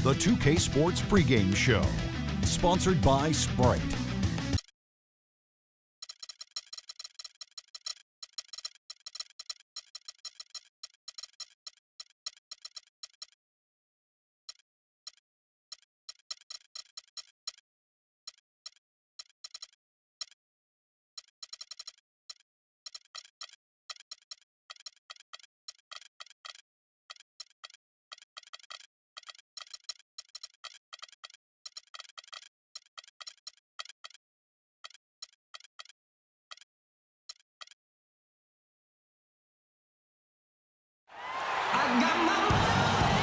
The 2K Sports pregame show, sponsored by Sprite.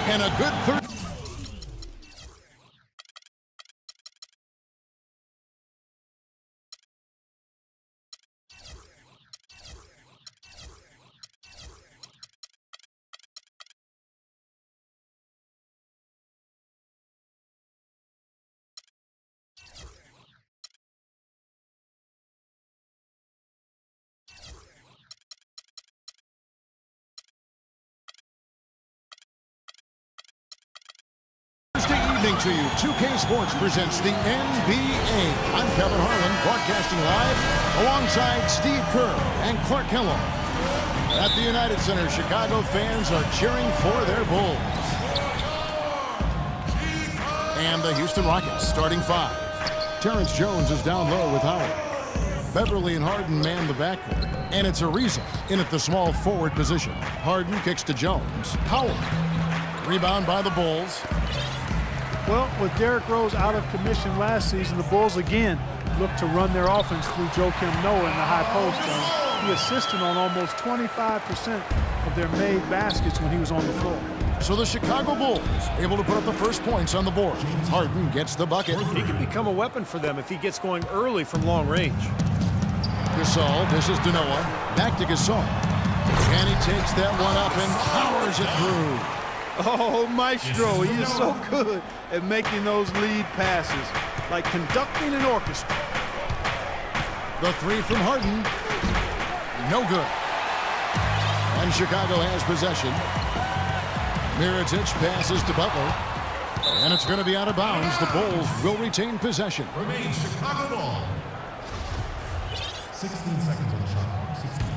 And a good third. To you, 2K Sports presents the NBA. I'm Kevin Harlan, broadcasting live alongside Steve Kerr and Clark Kellogg. At the United Center, Chicago fans are cheering for their Bulls. And the Houston Rockets starting five. Terrence Jones is down low with Howard. Beverly and Harden man the backcourt, and it's Ariza in at the small forward position. Harden kicks to Jones. Howard. Rebound by the Bulls. Well, with Derrick Rose out of commission last season, the Bulls again look to run their offense through Joakim Noah in the high post. He assisted on almost 25% of their made baskets when he was on the floor. So the Chicago Bulls able to put up the first points on the board. Harden gets the bucket. He can become a weapon for them if he gets going early from long range. Gasol, this is Noah. Back to Gasol. And he takes that one up and powers it through. Oh, Maestro, he is so good at making those lead passes, like conducting an orchestra. The three from Harden, no good. And Chicago has possession. Mirotic passes to Butler, and it's going to be out of bounds. The Bulls will retain possession. Remains Chicago ball. 16 seconds on the shot. 16.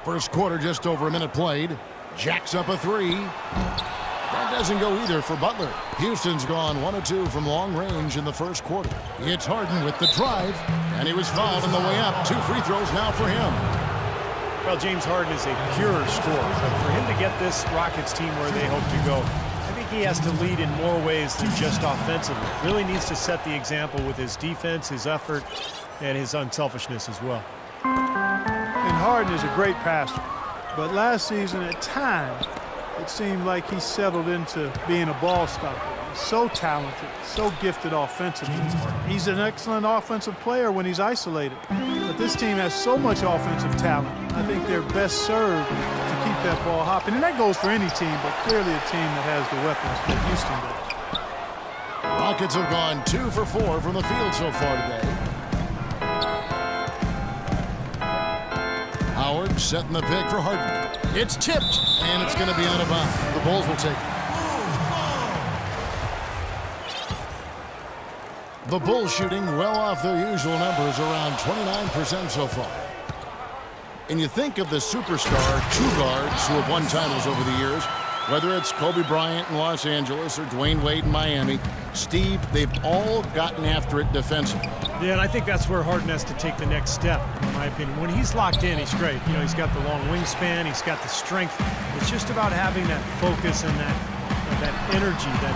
First quarter, just over a minute played. Jacks up a three. That doesn't go either for Butler. Houston's gone 1 of 2 from long range in the first quarter. It's Harden with the drive, and he was fouled on the way up. 2 free throws now for him. Well, James Harden is a pure scorer. But for him to get this Rockets team where they hope to go, I think he has to lead in more ways than just offensively. Really needs to set the example with his defense, his effort, and his unselfishness as well. And Harden is a great passer, but last season at times it seemed like he settled into being a ball stopper. He's so talented, so gifted offensively. He's an excellent offensive player when he's isolated, but this team has so much offensive talent. I think they're best served to keep that ball hopping, and that goes for any team, but clearly a team that has the weapons that Houston does. Rockets have gone 2 for 4 from the field so far today. Howard setting the pick for Harden. It's tipped, and it's going to be out of bounds. The Bulls will take it. The Bulls shooting well off their usual numbers, around 29% so far. And you think of the superstar two guards who have won titles over the years, whether it's Kobe Bryant in Los Angeles or Dwayne Wade in Miami, Steve, they've all gotten after it defensively. Yeah, and I think that's where Harden has to take the next step, in my opinion. When he's locked in, he's great. You know, he's got the long wingspan, he's got the strength. It's just about having that focus and that energy, that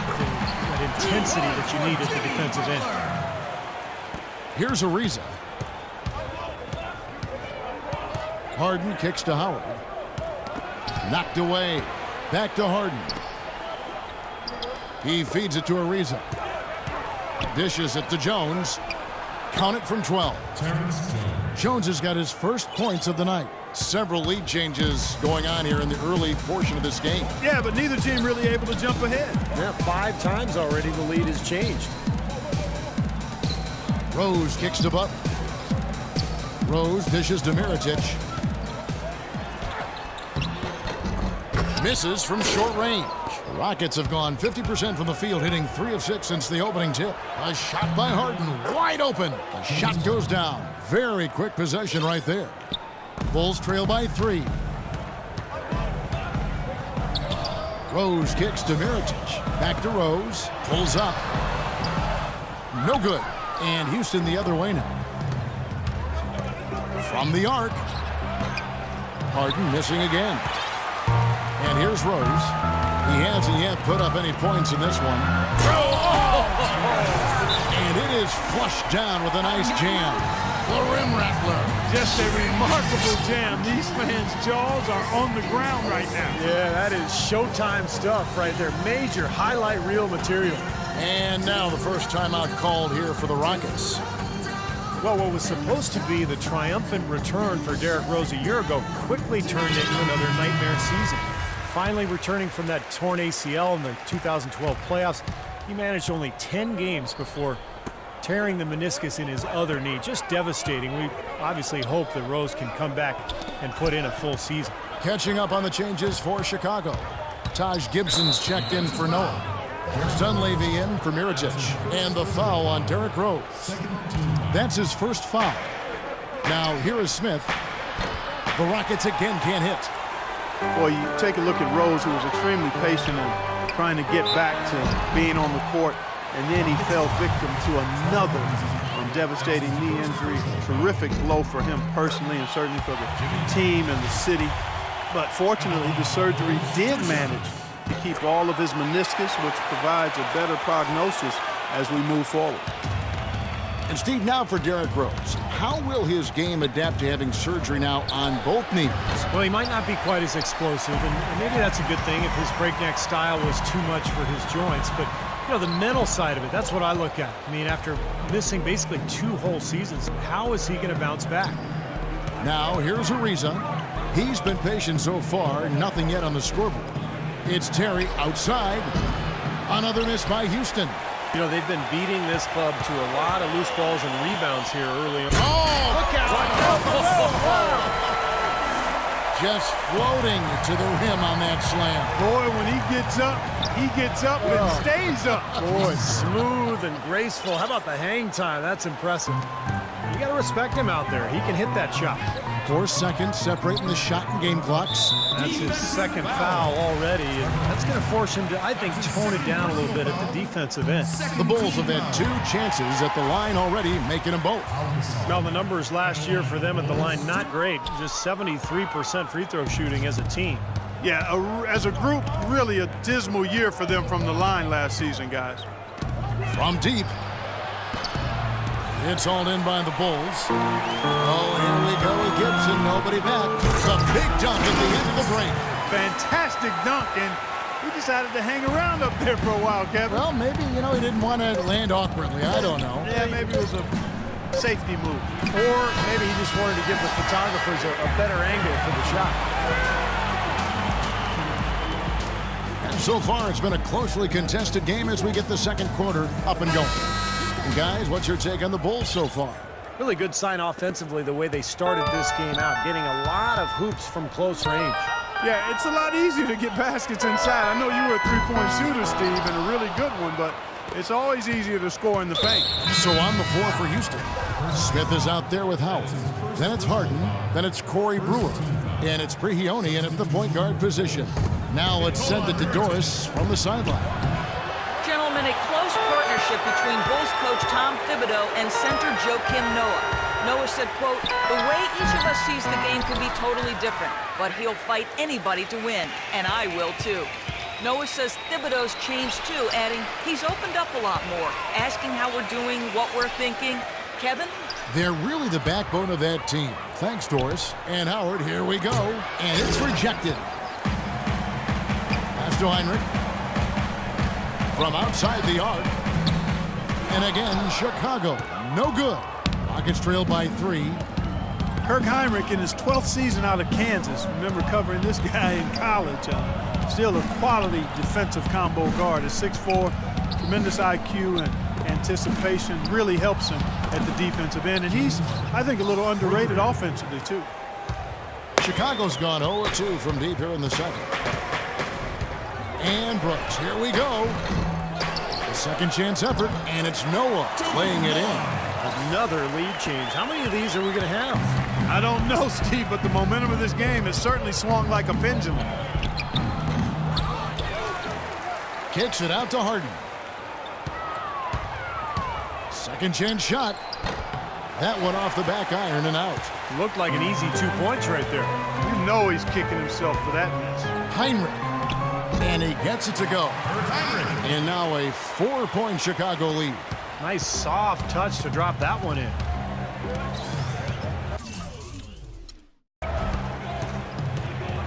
intensity that you need at the defensive end. Here's Ariza. Harden kicks to Howard. Knocked away. Back to Harden. He feeds it to Ariza. Dishes it to Jones. Count it from 12. Jones has got his first points of the night. Several lead changes going on here in the early portion of this game. Yeah, but neither team really able to jump ahead. Yeah, 5 times already the lead has changed. Rose kicks to Butler. Rose dishes to Mirotic. Misses from short range. The Rockets have gone 50% from the field, hitting 3 of 6 since the opening tip. A shot by Harden, wide open. The shot goes down. Very quick possession right there. Bulls trail by 3. Rose kicks to Mirotic. Back to Rose. Pulls up. No good. And Houston the other way now. From the arc. Harden missing again. And here's Rose. He hasn't yet put up any points in this one. And it is flushed down with a nice jam. The rim rattler. Just a remarkable jam. These fans' jaws are on the ground right now. Yeah, that is Showtime stuff right there. Major highlight reel material. And now the first timeout called here for the Rockets. Well, what was supposed to be the triumphant return for Derrick Rose a year ago quickly turned into another nightmare season. Finally returning from that torn ACL in the 2012 playoffs, he managed only 10 games before tearing the meniscus in his other knee. Just devastating. We obviously hope that Rose can come back and put in a full season. Catching up on the changes for Chicago. Taj Gibson's checked in for Noah. Here's Dunleavy in for Mirotic. And the foul on Derrick Rose. That's his first foul. Now here is Smith. The Rockets again can't hit. Boy, you take a look at Rose, who was extremely patient and trying to get back to being on the court, and then he fell victim to another devastating knee injury. Terrific blow for him personally and certainly for the team and the city. But fortunately, the surgery did manage to keep all of his meniscus, which provides a better prognosis as we move forward. And Steve, now for Derrick Rose. How will his game adapt to having surgery now on both knees? Well, he might not be quite as explosive, and maybe that's a good thing if his breakneck style was too much for his joints. But, you know, the mental side of it, that's what I look at. I mean, after missing basically 2 whole seasons, how is he going to bounce back? Now, here's Ariza. He's been patient so far, nothing yet on the scoreboard. It's Terry outside. Another miss by Houston. You know, they've been beating this club to a lot of loose balls and rebounds here early on. Oh, Look out! just floating to the rim on that slam. Boy, when he gets up and stays up. Boy, smooth and graceful. How about the hang time? That's impressive. You got to respect him out there. He can hit that shot. 4 seconds separating the shot and game clocks. That's his second foul already, and that's going to force him to, I think, tone it down a little bit at the defensive end. The Bulls have had 2 chances at the line already, making them both. Well, the numbers last year for them at the line, not great. Just 73% free throw shooting as a team. Yeah, as a group, really a dismal year for them from the line last season, guys. From deep. It's all in by the Bulls. Oh, here we go with Gibson. Nobody back. It's a big dunk at the end of the break. Fantastic dunk, and he decided to hang around up there for a while, Kevin. Well, maybe, he didn't want to land awkwardly. I don't know. Yeah, maybe it was a safety move. Or maybe he just wanted to give the photographers a better angle for the shot. And so far, it's been a closely contested game as we get the second quarter up and going. And guys, what's your take on the Bulls so far? Really good sign offensively the way they started this game out, getting a lot of hoops from close range. Yeah, it's a lot easier to get baskets inside. I know you were a three-point shooter, Steve, and a really good one, but it's always easier to score in the paint. So on the floor for Houston. Smith is out there with Howard. Then it's Harden. Then it's Corey Brewer. And it's Prigioni in at the point guard position. Now let's send it to Doris from the sideline. Gentlemen, a close partnership between Bulls coach Tom Thibodeau and center Joakim Noah. Noah said, quote, "The way each of us sees the game can be totally different, but he'll fight anybody to win, and I will too." Noah says Thibodeau's changed too, adding, "He's opened up a lot more, asking how we're doing, what we're thinking." Kevin? They're really the backbone of that team. Thanks, Doris. And Howard, here we go. And it's rejected. Pass to Heinrich. From outside the arc. And again, Chicago. No good. Rockets trail by 3. Kirk Heinrich in his 12th season out of Kansas. Remember covering this guy in college. Still a quality defensive combo guard. At 6'4", tremendous IQ and anticipation. Really helps him at the defensive end. And he's, I think, a little underrated offensively, too. Chicago's gone 0-2 from deep here in the second. And Brooks, here we go. A second chance effort, and it's Noah laying it in. Another lead change. How many of these are we going to have? I don't know, Steve, but the momentum of this game has certainly swung like a pendulum. Kicks it out to Harden. Second chance shot. That one off the back iron and out. Looked like an easy 2 points right there. You know he's kicking himself for that miss. Heinrich. And he gets it to go. And now a 4-point Chicago lead. Nice soft touch to drop that one in.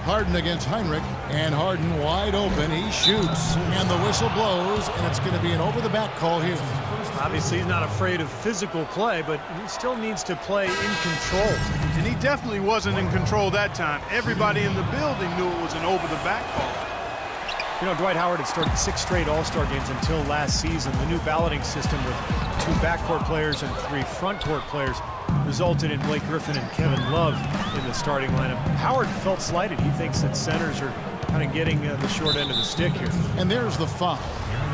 Harden against Heinrich, and Harden wide open. He shoots, and the whistle blows, and it's going to be an over-the-back call here. Obviously, he's not afraid of physical play, but he still needs to play in control. And he definitely wasn't in control that time. Everybody in the building knew it was an over-the-back call. You know, Dwight Howard had started 6 straight All-Star games until last season. The new balloting system with 2 backcourt players and 3 frontcourt players resulted in Blake Griffin and Kevin Love in the starting lineup. Howard felt slighted. He thinks that centers are kind of getting the short end of the stick here. And there's the foul.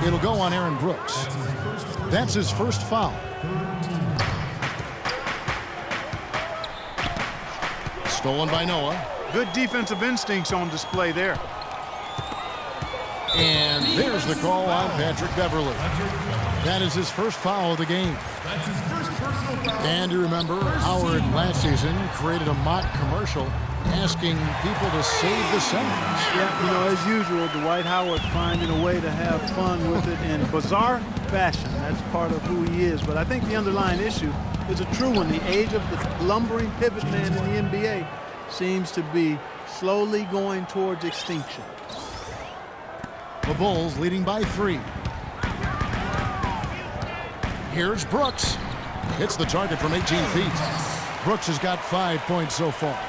It'll go on Aaron Brooks. That's his first foul. Stolen by Noah. Good defensive instincts on display there. And there's the call on Patrick Beverley. That is his first foul of the game. And you remember, Howard last season created a mock commercial asking people to save the centers. Yeah, you know, as usual, Dwight Howard finding a way to have fun with it in bizarre fashion. That's part of who he is. But I think the underlying issue is a true one. The age of the lumbering pivot man in the NBA seems to be slowly going towards extinction. The Bulls leading by 3. Here's Brooks. Hits the target from 18 feet. Brooks has got 5 points so far.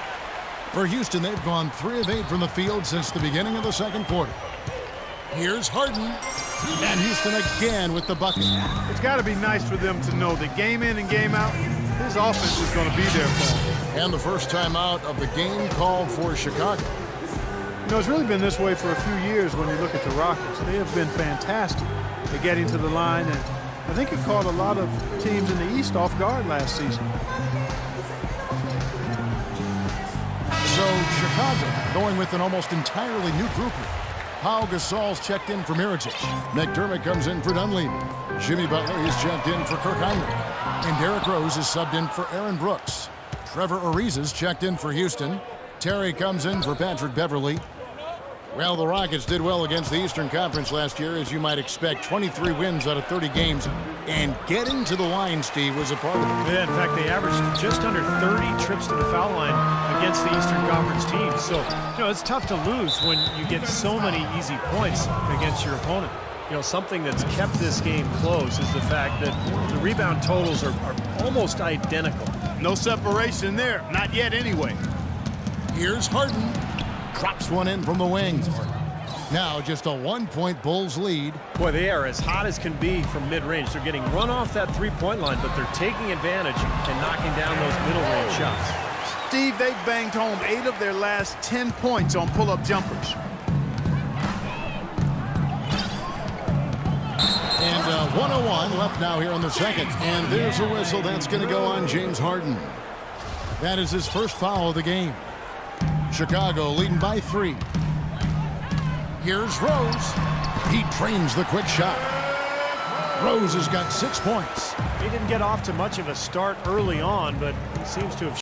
For Houston, they've gone 3 of 8 from the field since the beginning of the second quarter. Here's Harden. And Houston again with the bucket. It's got to be nice for them to know that game in and game out, his offense is going to be there for him. And the first time out of the game called for Chicago. You know, it's really been this way for a few years when you look at the Rockets. They have been fantastic at getting to the line, and I think it caught a lot of teams in the East off guard last season. So Chicago going with an almost entirely new group. Pau Gasol's checked in for Mirotic. McDermott comes in for Dunleavy. Jimmy Butler is checked in for Kirk Heinrich. And Derrick Rose is subbed in for Aaron Brooks. Trevor Ariza is checked in for Houston. Terry comes in for Patrick Beverley. Well, the Rockets did well against the Eastern Conference last year, as you might expect. 23 wins out of 30 games. And getting to the line, Steve, was a part of it. Yeah, in fact, they averaged just under 30 trips to the foul line against the Eastern Conference teams. So, you know, it's tough to lose when you get so many easy points against your opponent. You know, something that's kept this game close is the fact that the rebound totals are almost identical. No separation there. Not yet, anyway. Here's Harden. Drops one in from the wing. Now just a 1-point Bulls lead. Boy, they are as hot as can be from mid-range. They're getting run off that three-point line, but they're taking advantage and knocking down those middle-range shots. Steve, they've banged home 8 of their last 10 points on pull-up jumpers. And 101 left now here in the second. And there's a whistle that's going to go on James Harden. That is his first foul of the game. Chicago leading by 3. Here's Rose. He trains the quick shot. Rose has got 6 points. He didn't get off to much of a start early on, but he seems to have